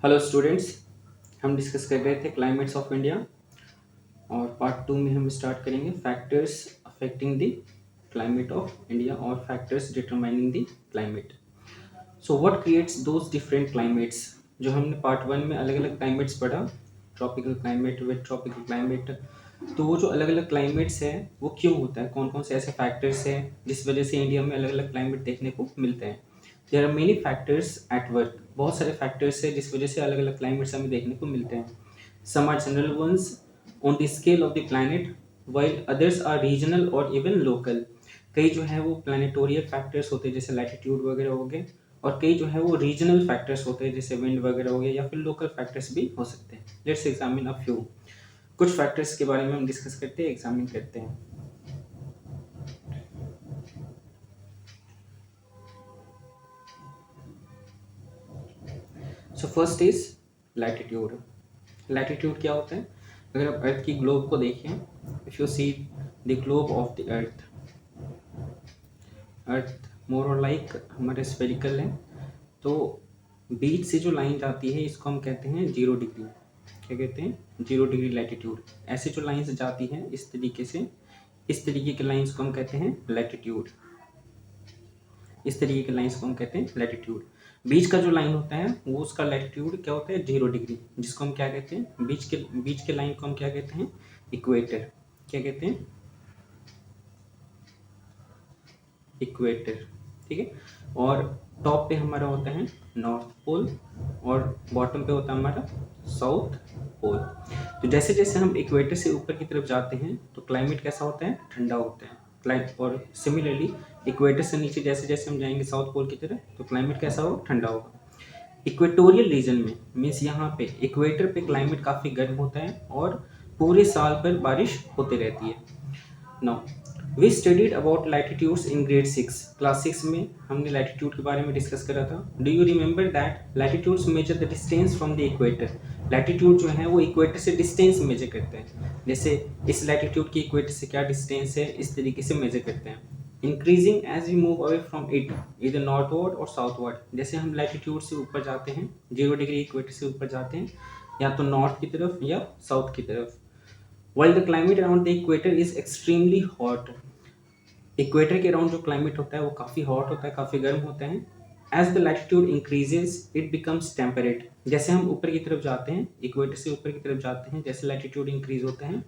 Hello students. हम discuss कर रहे थे क्लाइमेट्स ऑफ इंडिया और पार्ट टू में हम स्टार्ट करेंगे factors affecting the climate of India और factors determining the climate. So what creates those different climates. जो हमने पार्ट वन में अलग अलग क्लाइमेट्स पढ़ा, tropical climate, wet tropical climate, तो वो जो अलग अलग क्लाइमेट्स हैं वो क्यों होता है, कौन कौन से ऐसे फैक्टर्स हैं जिस वजह से इंडिया में अलग अलग क्लाइमेट देखने को मिलते हैं। There are many factors at work, बहुत सारे फैक्टर्स हैं जिस वजह से अलग अलग क्लाइमेट्स हमें देखने को मिलते हैं। Some are general ones on the scale of the planet while others are regional or even local. कई जो है वो प्लानिटोरियल फैक्टर्स होते हैं जैसे लैटिट्यूड वगैरह हो गए, और कई जो है वो रीजनल फैक्टर्स होते हैं जैसे विंड वगैरह हो गया, या फिर लोकल फैक्टर्स भी हो सकते हैं। Let's examine a few. कुछ फैक्टर्स के बारे में हम डिस्कस करते हैं, एग्जामिन करते हैं। So first is latitude. Latitude क्या होता है? अगर आप अर्थ की ग्लोब को देखें, if you see the globe of the earth, earth more और लाइक हमारे स्फेरिकल है, तो बीच से जो लाइन जाती है इसको हम कहते हैं 0 डिग्री। क्या कहते हैं? 0 डिग्री लैटिट्यूड। ऐसे जो लाइंस जाती हैं इस तरीके से, इस तरीके के लाइंस को हम कहते हैं लैटिट्यूड। इस तरीके के लाइंस को हम कहते हैं लैटिट्यूड। बीच का जो लाइन होता है वो उसका लैटिट्यूड क्या होता है? 0 डिग्री, जिसको हम क्या कहते हैं? बीच के लाइन को हम क्या कहते हैं? इक्वेटर। क्या कहते हैं? इक्वेटर। ठीक है। और टॉप पे हमारा होता है नॉर्थ पोल और बॉटम पे होता है हमारा साउथ पोल। तो जैसे जैसे हम इक्वेटर से ऊपर की तरफ जाते हैं तो क्लाइमेट कैसा होता है? ठंडा होता है क्लाइमेट। और सिमिलरली इक्वेटर से नीचे जैसे जैसे हम जाएंगे साउथ पोल की तरफ तो क्लाइमेट कैसा होगा? ठंडा होगा। इक्वेटोरियल रीजन में मीन्स यहाँ पे इक्वेटर पे क्लाइमेट काफ़ी गर्म होता है और पूरे साल भर बारिश होती रहती है। Now we studied about latitudes in grade 6, class 6 में हमने लैटिट्यूड के बारे में डिस्कस करा था। Do you remember that latitudes measure the distance from the equator. Latitude जो है वो इक्वेटर से डिस्टेंस मेजर करते हैं। जैसे इस लैटिट्यूड की इक्वेटर से क्या डिस्टेंस है, इस तरीके से मेजर करते हैं। Increasing as we move away from it, इधर नॉर्थवर्ड और साउथवर्ड। जैसे हम लैटिट्यूड से ऊपर जाते हैं, 0 डिग्री इक्वेटर से ऊपर जाते हैं, या तो नॉर्थ की तरफ या साउथ की तरफ। While the climate around the equator is extremely hot, equator के अराउंड जो क्लाइमेट होता है वो काफ़ी हॉट होता है, काफ़ी गर्म होता है। As the latitude increases it becomes temperate. जैसे हम ऊपर की तरफ जाते हैं, इक्वेटर से ऊपर की तरफ जाते हैं, जैसे लैटिट्यूड इंक्रीज होते हैं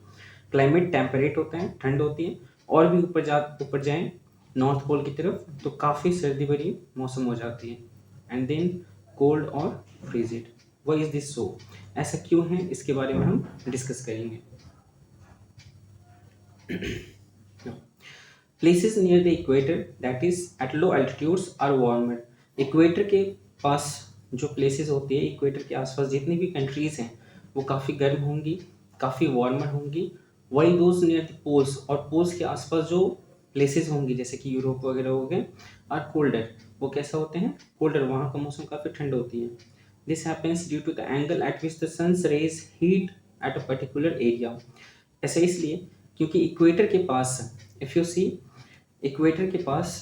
क्लाइमेट टेम्परेट होता है, ठंड होती है। और भी ऊपर जाएं नॉर्थ पोल की तरफ तो काफ़ी सर्दी भरी मौसम हो जाती है। एंड देन कोल्ड और frigid. Why is this so? ऐसा क्यों है, इसके बारे में हम डिस्कस करेंगे। Places near the equator, that is at low altitudes, are warmer. Equator के पास जो प्लेसेस होती है, इक्वेटर के आसपास जितनी भी कंट्रीज हैं वो काफ़ी गर्म होंगी, काफ़ी वार्मर होंगी। While those near the poles, और पोल्स के आसपास जो प्लेसेस होंगी जैसे कि यूरोप वगैरह हो गए, आर कोल्डर। वो कैसा होते हैं? कोल्डर। वहाँ का मौसम काफ़ी ठंड होती है। This happens due to the angle at which the sun's rays heat at a particular area. ऐसा इसलिए क्योंकि इक्वेटर के पास, इफ़ यू सी इक्वेटर के पास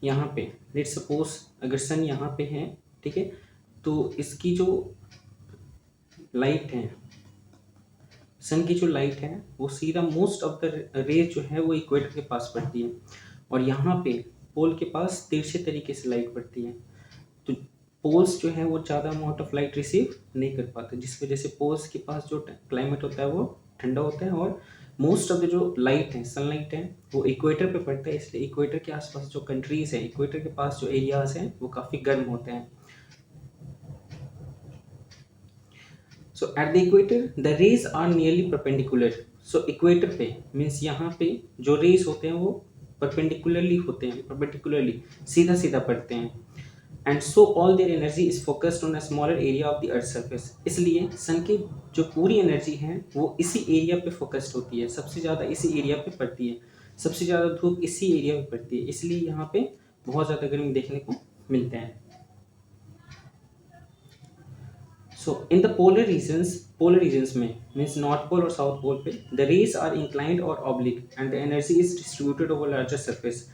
यहाँ पे लेट्स सपोज अगर सन यहाँ पे है, ठीक है, तो इसकी जो लाइट है, सन की जो लाइट है वो सीधा मोस्ट ऑफ द रेज जो है वो इक्वेटर के पास पड़ती है, और यहाँ पे पोल के पास तिरछे तरीके से लाइट पड़ती है। तो पोल्स जो है वो ज़्यादा अमाउंट ऑफ लाइट रिसीव नहीं कर पाते, जिस वजह से पोल्स के पास जो क्लाइमेट होता है वो ठंडा होता है, और मोस्ट ऑफ द जो लाइट है, सनलाइट है, वो इक्वेटर पे पड़ता है। इसलिए इक्वेटर के आसपास जो कंट्रीज है, इक्वेटर के पास जो एरियाज हैं वो काफ़ी गर्म होते हैं। So at the equator the rays are nearly perpendicular. So equator पे मीन्स यहाँ पे जो रेज होते हैं वो परपेंडिकुलरली होते हैं, परपेंडिकुलरली सीधा सीधा पड़ते हैं। And so all their energy is focused on a smaller area of the earth surface. इसलिए सन की जो पूरी एनर्जी है वो इसी एरिया पे फोकस्ड होती है, सबसे ज़्यादा इसी एरिया पे पड़ती है, सबसे ज़्यादा धूप इसी एरिया पे पड़ती है। इसलिए यहाँ पे बहुत ज़्यादा गर्मी देखने को मिलते हैं। सो इन द पोलर रीजन्स में मीन्स नॉर्थ पोल और साउथ पोल पे द रेज आर इंक्लाइंड और oblique and the energy is distributed over larger surface.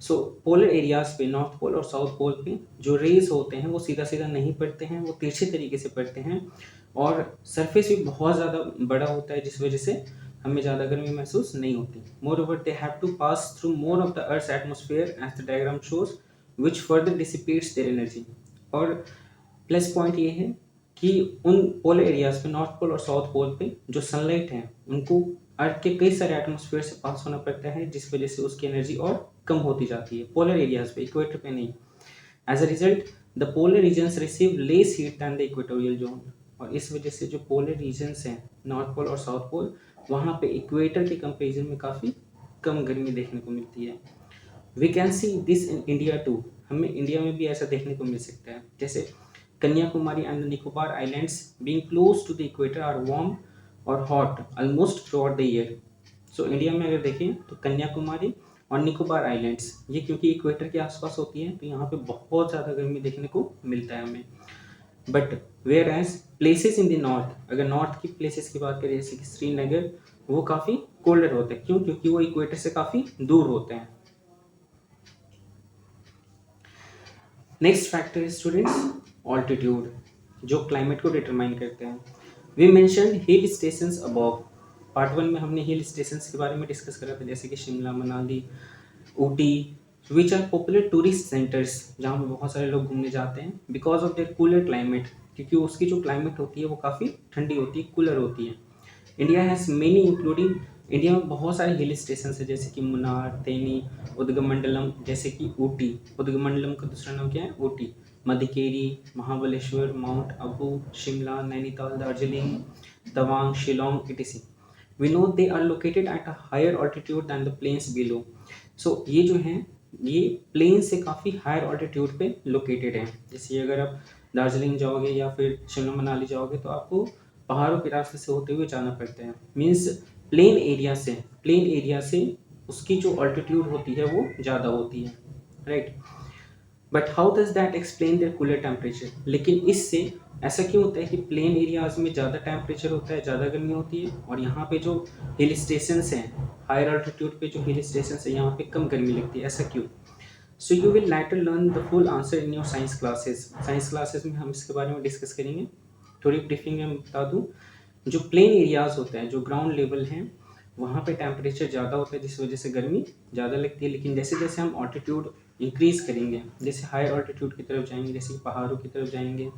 So polar areas पे, नॉर्थ पोल और साउथ पोल पे जो रेज होते हैं वो सीधा सीधा नहीं पड़ते हैं, वो तिरछे तरीके से पड़ते हैं और सरफेस भी बहुत ज़्यादा बड़ा होता है, जिस वजह से हमें ज़्यादा गर्मी महसूस नहीं होती। Moreover they have to pass through more of the earth atmosphere as the diagram shows which further dissipates their energy. और प्लस पॉइंट ये है कि उन पोलर एरियाज पे, नॉर्थ पोल और साउथ पोल पे जो सनलाइट है उनको अर्थ के कई सारे एटमोसफेयर से पास होना पड़ता है, जिस वजह से उसकी एनर्जी और कम होती जाती है पोलर एरियाज पे, इक्वेटर पे नहीं। As a result the polar regions receive less heat than the equatorial zone. और इस वजह से जो पोलर रीजन्स हैं, नॉर्थ पोल और साउथ पोल, वहाँ पे इक्वेटर के कंपेरिजन में काफ़ी कम गर्मी देखने को मिलती है। We can see this in India too. हमें इंडिया में भी ऐसा देखने को मिल सकता है, जैसे Kanyakumari and the Nicobar islands being close to the equator are warm और hot almost throughout the year. So India में अगर देखें तो कन्याकुमारी और निकोबार आइलैंड्स, ये क्योंकि इक्वेटर के आसपास होती हैं तो यहाँ पे बहुत ज़्यादा गर्मी देखने को मिलता है हमें। But whereas places in the north, अगर नॉर्थ की प्लेसेस की बात करें जैसे कि श्रीनगर, वो काफ़ी कोल्डर होते हैं। क्यों? क्योंकि वो इक्वेटर से काफ़ी दूर होते हैं। नेक्स्ट फैक्टर है स्टूडेंट्स ऑल्टीट्यूड, जो क्लाइमेट को डिटरमाइन करते हैं। We mention hill stations above. Part 1 में हमने हिल स्टेशंस के बारे में डिस्कस करा था, जैसे कि Shimla, Manali, Ooty, which are popular tourist centres, जहाँ पे बहुत सारे लोग घूमने जाते हैं because of their cooler climate, क्योंकि उसकी जो क्लाइमेट होती है वो काफ़ी ठंडी होती है, कूलर होती है। India has many including, India में बहुत सारे हिल स्टेशन है, जैसे कि मुन्नार, तेनी, उदगमंडलम, जैसे कि ऊटी, उदगमंडलम का दूसरा नाम क्या है? Ooty, Madikeri, Mahabaleshwar, Mount Abu, Shimla, Nainital, Darjeeling, Tawang, Shillong etc. We know they are located at a higher altitude than the plains below. So ये जो हैं ये प्लेन से काफ़ी हायर ऑल्टीट्यूड पे लोकेटेड हैं। जैसे अगर आप दार्जिलिंग जाओगे या फिर शिमला मनाली जाओगे तो आपको पहाड़ों के रास्ते से होते हुए जाना पड़ता है। मीन्स प्लेन एरिया से उसकी जो ऑल्टीट्यूड होती है वो ज़्यादा होती है, right. But how does that explain their cooler temperature. लेकिन इससे ऐसा क्यों होता है कि प्लेन एरियाज में ज़्यादा टेम्परेचर होता है, ज़्यादा गर्मी होती है, और यहाँ पे जो हिल स्टेशंस हैं, हायर ऑल्टीट्यूड पे जो हिल स्टेशंस हैं, यहाँ पे कम गर्मी लगती है, ऐसा क्यों? So you will later learn the full answer in your science classes. Science classes में हम इसके बारे में डिस्कस करेंगे। थोड़ी ब्रीफिंग में बता दूँ, जो प्लेन एरियाज होते हैं, जो ग्राउंड लेवल हैं, वहाँ पे टेम्परेचर ज़्यादा होता है, जिस वजह से गर्मी ज़्यादा लगती है। लेकिन जैसे जैसे हम ऑल्टीट्यूड इंक्रीज़ करेंगे, जैसे हायर ऑल्टीट्यूड की तरफ जाएंगे, जैसे पहाड़ों की तरफ जाएंगे,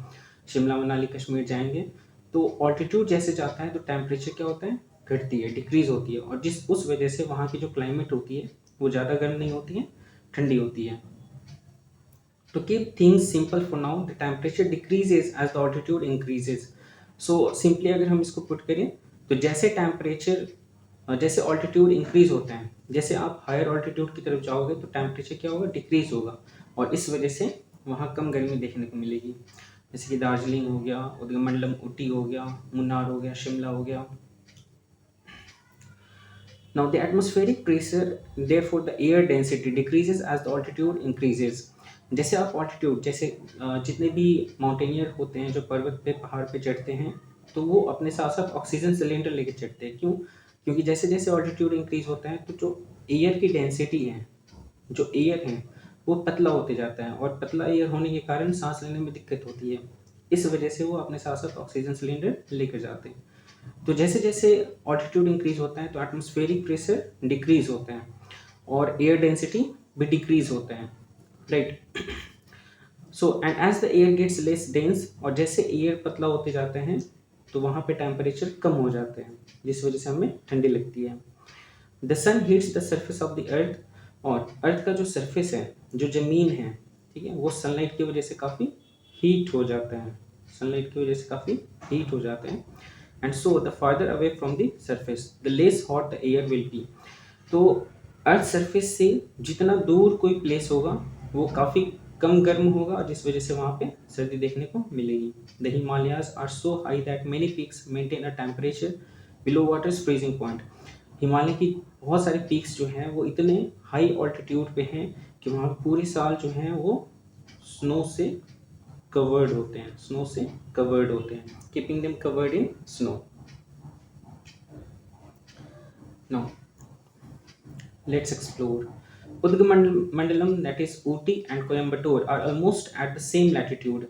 शिमला मनाली कश्मीर जाएंगे, तो ऑल्टीट्यूड जैसे जाता है तो टेम्परेचर क्या होता है? घटती है, डिक्रीज़ होती है। और उस वजह से वहाँ की जो क्लाइमेट होती है वो ज़्यादा गर्म नहीं होती है, ठंडी होती है। To keep things simple for now, the temperature decreases as the altitude increases. So simply अगर हम इसको पुट करें तो जैसे ऑल्टीट्यूड इंक्रीज होता है, जैसे आप हायर ऑल्टीट्यूड की तरफ जाओगे तो टेम्परेचर क्या होगा? डिक्रीज होगा, और इस वजह से वहाँ कम गर्मी देखने को मिलेगी। जैसे कि दार्जिलिंग हो गया, उदगमंडलम ऊटी हो गया, मुन्नार हो गया, शिमला हो गया। Now the atmospheric pressure, therefore the air density decreases as the altitude increases. जैसे आप ऑल्टीट्यूड, जैसे जितने भी माउंटेनियर होते हैं जो पर्वत पे, पहाड़ पे चढ़ते हैं, तो वो अपने साथ साथ ऑक्सीजन सिलेंडर लेके चढ़ते हैं। क्यों? क्योंकि जैसे जैसे ऑल्टीट्यूड इंक्रीज होता है तो जो एयर की डेंसिटी है, जो एयर है, वो पतला होते जाता है, और पतला एयर होने के कारण सांस लेने में दिक्कत होती है। इस वजह से वो अपने साथ साथ ऑक्सीजन सिलेंडर लेकर जाते हैं। तो जैसे जैसे ऑल्टीट्यूड इंक्रीज होता है तो एटमॉस्फेरिक प्रेशर डिक्रीज होता है और एयर डेंसिटी भी डिक्रीज होता है, right. So and as the air gets less dense, और जैसे एयर पतला होते जाते हैं तो वहाँ पे टेम्परेचर कम हो जाते हैं, जिस वजह से हमें ठंडी लगती है। The sun heats the surface of the earth, और अर्थ का जो सरफेस है, जो ज़मीन है, ठीक है, वो सनलाइट की वजह से काफ़ी हीट हो जाता है, सनलाइट की वजह से काफ़ी हीट हो जाते हैं। And so the farther away from the surface the less hot the air will be. तो अर्थ सरफेस से जितना दूर कोई प्लेस होगा वो काफ़ी कम गर्म होगा, जिस वजह से वहाँ पे सर्दी देखने को मिलेगी। The Himalayas are so high that many peaks maintain a temperature below water's freezing point. Himalaya की बहुत सारे पीक्स जो हैं वो इतने हाई ऑल्टीट्यूड पे हैं कि वहाँ पूरे साल जो हैं वो स्नो से कवर्ड होते हैं, keeping them covered in snow. Now let's explore Udgamendalam, that is Ooty and Coimbatore, are almost at the same latitude.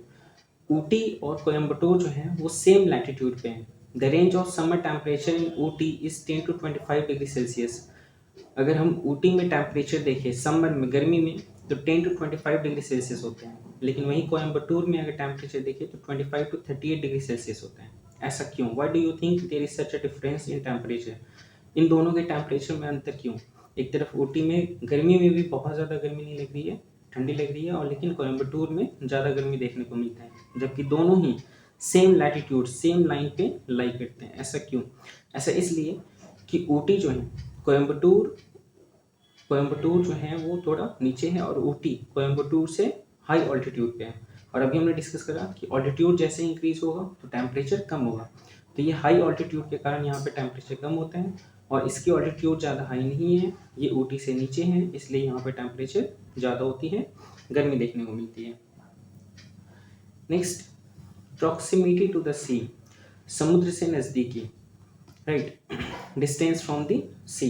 Ooty और कोयम्बटूर जो है वो सेम लैटिट्यूड पे हैं. The range of summer temperature in Ooty is 10 to 25 degree Celsius. अगर हम ऊटी में temperature देखें समर में, गर्मी में, तो 10 to 25 डिग्री सेल्सियस होते हैं. लेकिन वहीं कोयम्बटूर में अगर टेम्परेचर देखें तो 25 to 38 डिग्री सेल्सियस होते हैं. ऐसा क्यों? Why do you think there is such a difference in temperature? इन दोनों के टेम्परेचर में अंतर क्यों? एक तरफ ऊटी में गर्मी में भी बहुत ज़्यादा गर्मी नहीं लग रही है, ठंडी लग रही है, और लेकिन कोयम्बटूर में ज़्यादा गर्मी देखने को मिलता है, जबकि दोनों ही सेम लैटिट्यूड, सेम लाइन पे लाई करते हैं. ऐसा क्यों? ऐसा इसलिए कि ऊटी जो है, कोयम्बटूर जो है वो थोड़ा नीचे है, और ऊटी कोयम्बटूर से हाई ऑल्टीट्यूड पे है. और अभी हमने डिस्कस करा कि ऑल्टीट्यूड जैसे इंक्रीज होगा तो टेम्परेचर कम होगा. तो ये हाई ऑल्टीट्यूड के कारण यहाँ पे टेम्परेचर कम होते हैं, और इसकी ऑल्टीट्यूड ज़्यादा हाई नहीं है, ये ऊटी से नीचे है, इसलिए यहाँ पे टेम्परेचर ज़्यादा होती है, गर्मी देखने को मिलती है. Next, proximity to the sea, समुद्र से नज़दीकी, right, distance from the sea.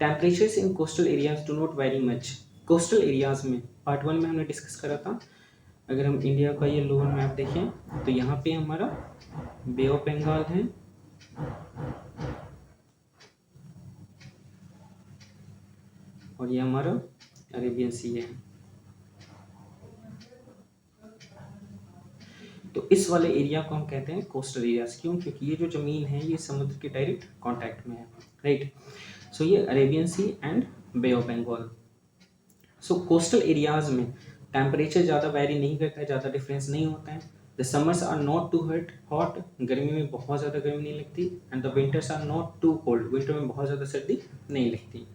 Temperatures in coastal areas do not vary much. Coastal areas में पार्ट 1 में हमने डिस्कस करा था. अगर हम इंडिया का ये लोअर मैप देखें तो यहाँ पे हमारा बे ऑफ बंगाल है, और ये हमारा अरेबियन सी है. तो इस वाले एरिया को हम कहते हैं कोस्टल एरियाज. क्यों? क्योंकि ये जो ज़मीन है ये समुद्र के डायरेक्ट कांटेक्ट में है, राइट. सो ये Arabian sea and bay of Bengal. So coastal areas में टेम्परेचर ज़्यादा वेरी नहीं करता है, ज़्यादा डिफरेंस नहीं होता है. The summers are not too hot, गर्मी में बहुत ज़्यादा गर्मी नहीं लगती. And the winters are not too cold, winter में बहुत ज़्यादा सर्दी नहीं लगती.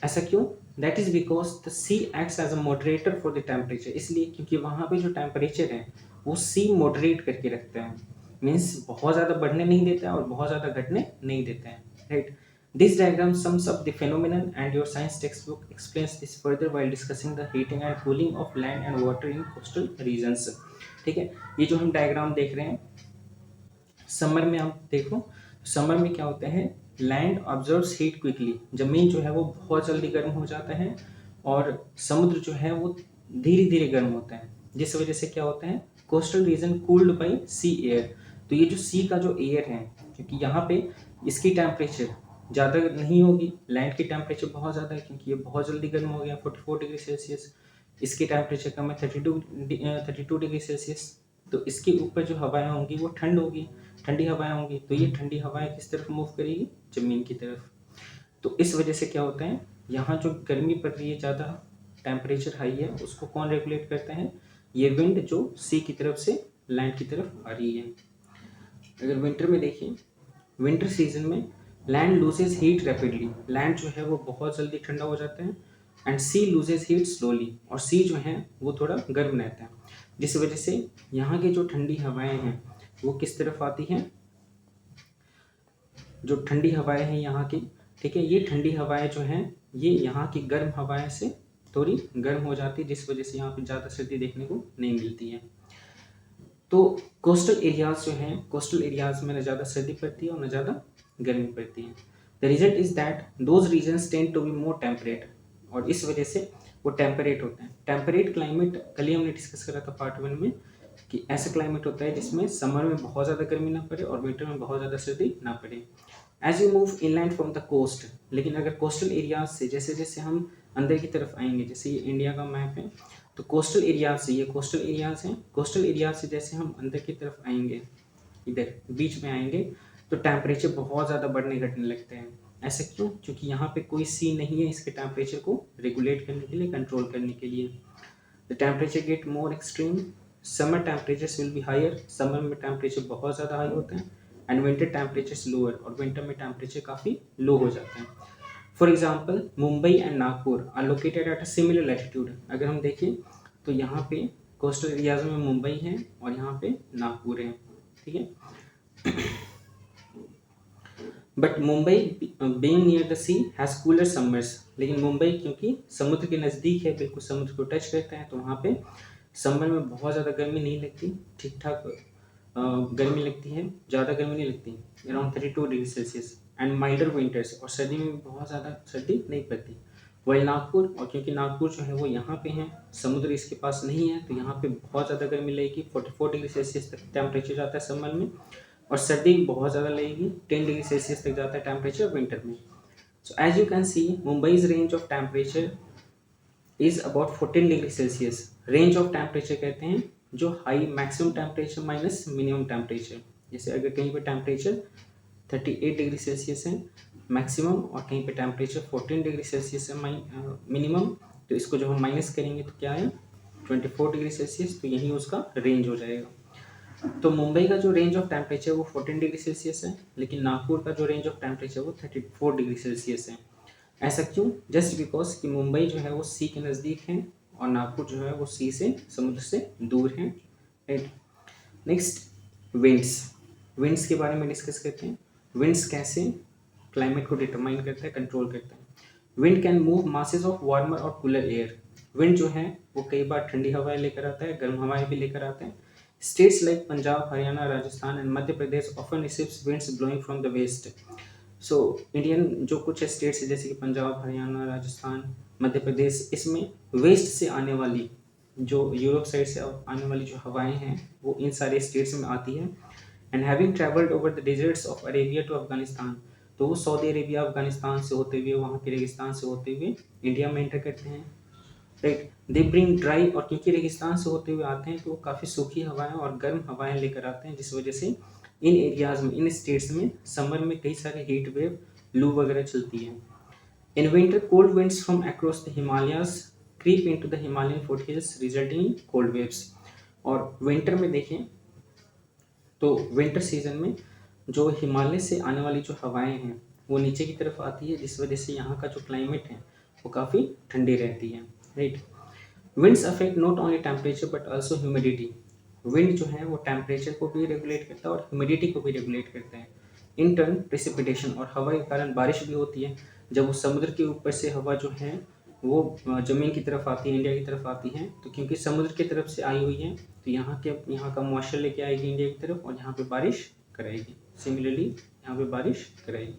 ऐसा क्यों? That is because the sea acts as a moderator for the temperature. इसलिए क्योंकि वहाँ पे जो टेम्परेचर है वो सी मॉडरेट करके रखता है. मीन्स बहुत ज़्यादा बढ़ने नहीं देता है और बहुत ज़्यादा घटने नहीं देता है, right. This diagram sums up the phenomenon, and your science textbook explains this further while discussing the heating and cooling of land and water in coastal regions. ठीक है, ये जो हम डायग्राम देख रहे हैं, समर में आप देखो, समर में क्या होता है, लैंड ऑब्जर्व्स हीट क्विकली, जमीन जो है वो बहुत जल्दी गर्म हो जाता है, और समुद्र जो है वो धीरे धीरे गर्म होता है, जिस वजह से क्या होता है, coastal region cooled by sea air. तो ये जो सी का जो एयर है, क्योंकि यहाँ पे इसकी टेम्परेचर ज़्यादा नहीं होगी, लैंड की टेम्परेचर बहुत ज़्यादा है क्योंकि ये बहुत जल्दी गर्म हो गया 44 डिग्री सेल्सियस, इसकी टेम्परेचर कम है 32 डिग्री सेल्सियस. तो इसके ऊपर जो हवाएं होंगी वो ठंड होगी, ठंडी हवाएं होंगी, तो ये ठंडी हवाएं किस तरफ मूव करेगी, ज़मीन की तरफ. तो इस वजह से क्या होता है, यहाँ जो गर्मी पड़ रही है, ज़्यादा टेम्परेचर हाई है, उसको कौन रेगुलेट करता है, ये विंड जो सी की तरफ से लैंड की तरफ आ रही है. अगर विंटर में देखिए, विंटर सीजन में land loses heat rapidly, land जो है वो बहुत जल्दी ठंडा हो जाता है, and sea loses heat slowly, और सी जो है वो थोड़ा गर्म रहता है, जिस वजह से यहाँ की जो ठंडी हवाएं हैं वो किस तरफ आती हैं, जो ठंडी हवाएं हैं यहाँ की, ठीक है, ये ठंडी हवाएं जो हैं ये यहाँ की गर्म हवाएं से थोड़ी गर्म हो जाती है, जिस वजह से यहाँ पे ज़्यादा सर्दी देखने को नहीं मिलती है. तो कोस्टल एरियाज जो हैं, कोस्टल एरियाज में न ज़्यादा सर्दी पड़ती है और न ज़्यादा गर्मी पड़ती है. The result is that those regions tend to be more temperate, और इस वजह से वो टेम्परेट होते हैं. टेम्परेट क्लाइमेट कल ही हमने डिस्कस करा था पार्ट 1 में, कि ऐसा क्लाइमेट होता है जिसमें समर में बहुत ज़्यादा गर्मी ना पड़े और विंटर में बहुत ज़्यादा सर्दी ना पड़े. As you move inland from the coast, लेकिन अगर कोस्टल एरियाज से जैसे जैसे हम अंदर की तरफ आएंगे, जैसे ये इंडिया का मैप है, तो कोस्टल एरियाज से, ये कोस्टल एरियाज हैं, कोस्टल एरियाज से जैसे हम अंदर की तरफ आएंगे, इधर बीच में आएंगे, तो टेम्परेचर बहुत ज़्यादा बढ़ने घटने लगते हैं. ऐसा क्यों? क्योंकि यहाँ पे कोई सी नहीं है इसके टेम्परेचर को रेगुलेट करने के लिए, कंट्रोल करने के लिए. The temperature get more extreme, summer temperatures will be higher, summer में टेम्परेचर बहुत ज़्यादा हाई होते हैं, एंड विंटर टेम्परेचर्स लोअर, और विंटर में टेम्परेचर काफ़ी लो हो जाते हैं. For example Mumbai and Nagpur are located at a similar latitude. अगर हम देखें तो यहाँ पे कोस्टल एरियाज में मुंबई है और यहाँ पे नागपुर है, ठीक है. But Mumbai being near the sea has cooler summers, लेकिन मुंबई क्योंकि समुद्र के नज़दीक है, बिल्कुल समुद्र को टच करता है, तो वहाँ पे समर में बहुत ज़्यादा गर्मी नहीं लगती, ठीक ठाक गर्मी लगती है, ज़्यादा गर्मी नहीं लगती, around 32 degree Celsius, and milder winters, और सर्दी में बहुत ज़्यादा सर्दी नहीं पड़ती. वही नागपुर, और क्योंकि नागपुर जो है वो यहाँ पे है, समुद्र इसके पास नहीं है, तो यहाँ पे बहुत ज़्यादा गर्मी लगेगी, 44 डिग्री सेल्सियस तक टेम्परेचर जाता है समर में, और सर्दी बहुत ज़्यादा लगेगी, 10 डिग्री सेल्सियस तक जाता है टेम्परेचर विंटर में। So as you can see Mumbai's range of temperature is about 14 degree Celsius. Range of temperature कहते हैं जो high maximum temperature minus minimum temperature. जैसे अगर कहीं पे टेम्परेचर 38 डिग्री सेल्सियस है मैक्सिमम, और कहीं पे टेम्परेचर 14 डिग्री सेल्सियस है मिनिमम, तो इसको जब हम माइनस करेंगे तो क्या है 24 डिग्री सेल्सियस, तो यही उसका रेंज हो जाएगा। तो मुंबई का जो रेंज ऑफ टेम्परेचर वो 14 डिग्री सेल्सियस है, लेकिन नागपुर का जो रेंज ऑफ टेम्परेचर वो 34 डिग्री सेल्सियस है। ऐसा क्यों? जस्ट बिकॉज कि मुंबई जो है वो सी के नज़दीक है, और नागपुर जो है वो सी से, समुद्र से दूर है, राइट। Next winds. विंड्स के बारे में डिस्कस करते हैं। विंड्स कैसे क्लाइमेट को डिटरमाइन करता है, कंट्रोल करता है। Wind can move masses of warmer और कूलर एयर। विंड जो है वो कई बार ठंडी हवाएं लेकर आता है, गर्म हवाएं भी लेकर आता है। States like Punjab, Haryana, Rajasthan and Madhya Pradesh often receives winds blowing from the west. So Indian जो कुछ स्टेट्स है जैसे कि पंजाब, हरियाणा, राजस्थान, मध्य प्रदेश, इसमें वेस्ट से आने वाली, जो यूरोप साइड से आने वाली जो हवाएं हैं वो इन सारे स्टेट्स में आती है। And having travelled over the deserts of Arabia to Afghanistan, तो वो सऊदी अरेबिया, अफगानिस्तान से होते हुए, वहाँ के रेगिस्तान से होते हुए इंडिया में एंटर करते हैं, राइट। दे ब्रिंग ड्राई, और क्योंकि रेगिस्तान से होते हुए आते हैं तो वो काफ़ी सूखी हवाएं और गर्म हवाएं लेकर आते हैं, जिस वजह से इन एरियाज में, इन स्टेट्स में समर में कई सारे हीट वेव, लू वगैरह चलती है। In winter cold winds from across the Himalayas creep into the Himalayan foothills resulting in cold waves. और विंटर में देखें तो विंटर सीजन में जो हिमालय से आने वाली जो हवाएं हैं वो नीचे की तरफ आती है, जिस वजह से यहाँ का जो क्लाइमेट है वो काफ़ी ठंडी रहती है, right. Winds affect not only temperature but also humidity. Wind जो है वो टेम्परेचर को भी रेगुलेट करता है और ह्यूमिडिटी को भी रेगुलेट करता है। इन टर्न प्रेसिपिटेशन, और हवा के कारण बारिश भी होती है। जब वो समुद्र के ऊपर से हवा जो है वो ज़मीन की तरफ आती है, इंडिया की तरफ आती है, तो क्योंकि समुद्र की तरफ से आई हुई है तो यहाँ का मॉइस्चर लेके आएगी इंडिया की तरफ, और यहाँ पे बारिश कराएगी। सिमिलरली यहाँ पे बारिश कराएगी,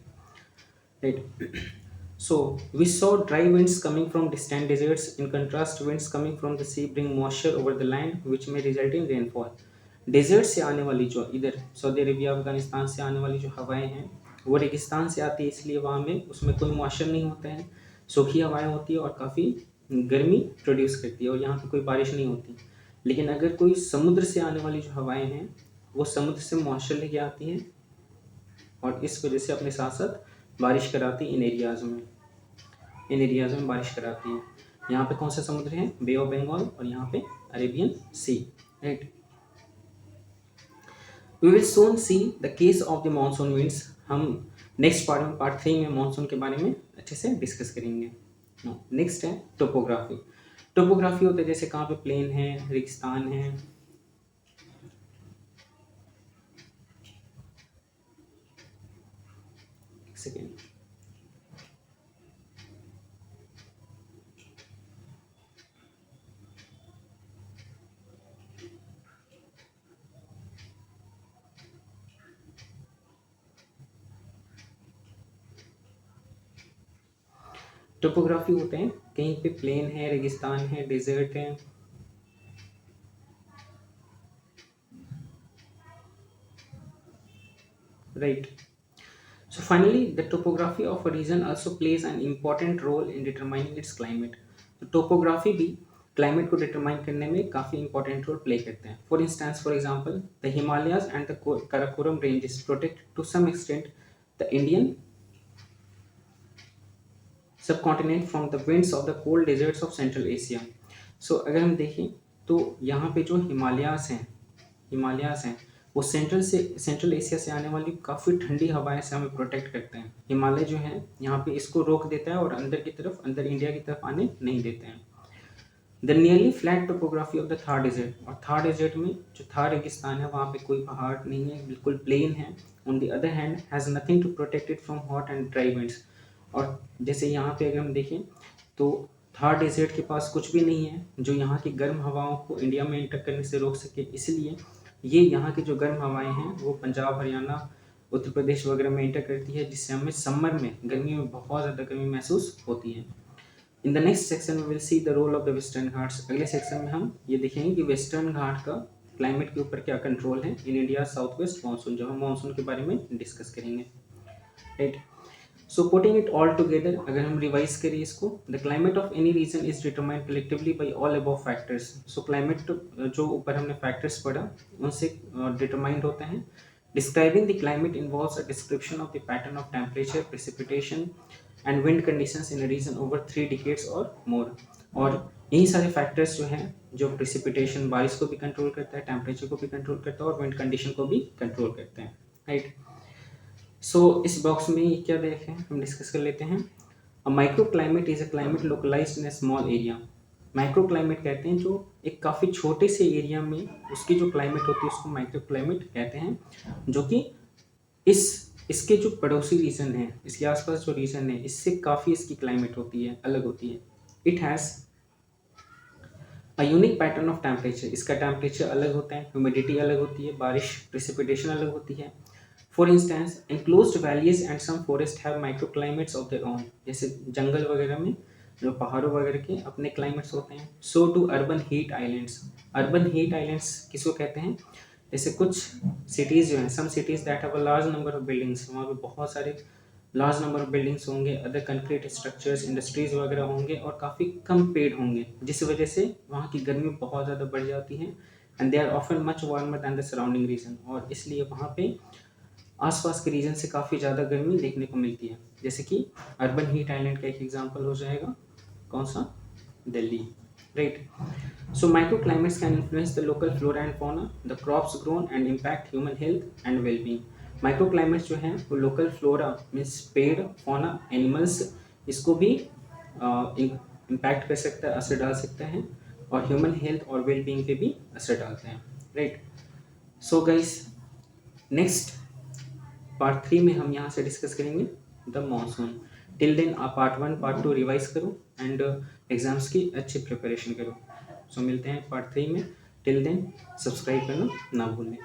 right. So we saw dry winds coming from distant deserts. In contrast, winds coming from the sea bring moisture over the land, which may result in rainfall. Desert से आने वाली जो इधर सऊदी अरेबिया, अफगानिस्तान से आने वाली जो हवाएं हैं वो रेगिस्तान से आती है, इसलिए वहाँ में उसमें कोई मॉइस्चर नहीं होता है, सूखी हवाएं होती है और काफ़ी गर्मी प्रोड्यूस करती है, और यहाँ पे कोई बारिश नहीं होती। लेकिन अगर कोई समुद्र से आने वाली जो हवाएं हैं वो समुद्र से मॉइस्चर लेके आती हैं, और इस वजह से अपने साथ साथ बारिश कराती इन एरियाज़ में, बारिश कराती है। यहाँ पे कौन सा समुद्र है? बे ऑफ बंगाल, और यहाँ पे Arabian sea, right. We will soon see the case of the monsoon winds. हम नेक्स्ट पार्ट में, पार्ट 3 में मानसून के बारे में अच्छे से डिस्कस करेंगे। नेक्स्ट है टोपोग्राफी। टोपोग्राफी होता है जैसे कहाँ पे प्लेन है, रेगिस्तान है, सेकेंड। टोपोग्राफी होते हैं कहीं पे प्लेन है, रेगिस्तान है, डेजर्ट है, right. So finally, the topography of a region also plays an important role in determining its climate. तो टोपोग्राफी भी क्लाइमेट को डिटरमाइन करने में काफ़ी इंपॉर्टेंट रोल प्ले करते हैं। For instance, for example, the Himalayas and the Karakoram ranges protect to some extent the Indian subcontinent from the winds of the cold deserts of Central Asia. So अगर हम देखें तो यहाँ पे जो हिमालयाज हैं वो सेंट्रल एशिया से आने वाली काफ़ी ठंडी हवाएं से हमें प्रोटेक्ट करते हैं। हिमालय जो है यहाँ पे इसको रोक देता है और अंदर इंडिया की तरफ आने नहीं देते हैं। The nearly flat topography of the Thar desert, और थार डेजर्ट में जो थार रेगिस्तान है वहाँ पे कोई पहाड़ नहीं है, बिल्कुल प्लेन है। On the other hand has nothing to protect it from hot and dry winds. और जैसे यहाँ पे अगर हम देखें तो थार डेजर्ट के पास कुछ भी नहीं है जो यहाँ की गर्म हवाओं को इंडिया में एंटर करने से रोक सके, इसलिए ये यहाँ की जो गर्म हवाएं हैं वो पंजाब, हरियाणा, उत्तर प्रदेश वगैरह में एंटर करती है, जिससे हमें समर में, गर्मी में बहुत ज़्यादा गर्मी महसूस होती है। In the next section we will see the role of the western Ghats. अगले सेक्शन में हम ये देखेंगे कि वेस्टर्न घाट का क्लाइमेट के ऊपर क्या कंट्रोल है in India south west monsoon, जब हम मानसून के बारे में डिस्कस करेंगे, right. So putting it all together, अगर हम रिवाइज करें इसको, the climate of any region is determined collectively by all above factors. So climate जो ऊपर हमने फैक्टर्स पढ़ा उनसे डिटरमाइंड होता है। Describing the climate involves a description of the pattern of temperature, precipitation and wind conditions in a region over 3 decades और मोर। और यही सारे फैक्टर्स जो हैं, जो प्रेसिपिटेशन बारिश को भी कंट्रोल करता है, टेम्परेचर को भी कंट्रोल करता है और विंड कंडीशन को भी कंट्रोल करते हैं, राइट। सो इस बॉक्स में ये क्या देखें हम डिस्कस कर लेते हैं। A micro climate is a climate localized in a small area. Micro climate कहते हैं जो एक काफ़ी छोटे से एरिया में उसकी जो क्लाइमेट होती है उसको माइक्रो क्लाइमेट कहते हैं, जो कि इसके जो पड़ोसी रीजन है, इसके आसपास जो रीजन है, इससे काफ़ी इसकी क्लाइमेट होती है, अलग होती है। It has a unique pattern of temperature, इसका टेम्परेचर अलग होता है, ह्यूमिडिटी अलग होती है, बारिश प्रेसिपिटेशन अलग होती है। For instance enclosed valleys and some forests have microclimates of their own, जैसे जंगल वगैरह में जो पहाड़ों वगैरह के अपने क्लाइमेट्स होते हैं। So two urban heat islands, urban heat islands किसको कहते हैं, जैसे कुछ सिटीज़ जो हैं, some cities that have a large number of buildings, वहाँ पे बहुत सारे लार्ज नंबर ऑफ बिल्डिंग्स होंगे, अदर कंक्रीट स्ट्रक्चर्स, इंडस्ट्रीज वगैरह होंगे और काफ़ी कम पेड़ होंगे, जिस वजह से वहाँ की गर्मी बहुत ज़्यादा बढ़ जाती है। And they are often much warmer than the surrounding region, और इसलिए वहाँ पे आसपास के रीजन से काफ़ी ज़्यादा गर्मी देखने को मिलती है। जैसे कि अर्बन हीट आइलैंड का एक एग्जांपल हो जाएगा, कौन सा, Delhi, right. So micro climates can influence the local flora and fauna, the crops grown and impact human health and wellbeing. Micro climates जो हैं वो लोकल फ्लोरा मीन्स पेड़, फौना, एनिमल्स, इसको भी इम्पैक्ट कर सकता है, असर डाल सकता है, और ह्यूमन हेल्थ और वेलबींग पे भी असर डालते हैं, right. So guys, next part 3 में हम यहाँ से डिस्कस करेंगे द मानसून। टिल देन आप पार्ट 1 पार्ट 2 रिवाइज करो एंड एग्जाम्स की अच्छी प्रिपरेशन करो। सो मिलते हैं पार्ट 3 में। टिल देन सब्सक्राइब करना ना भूलें।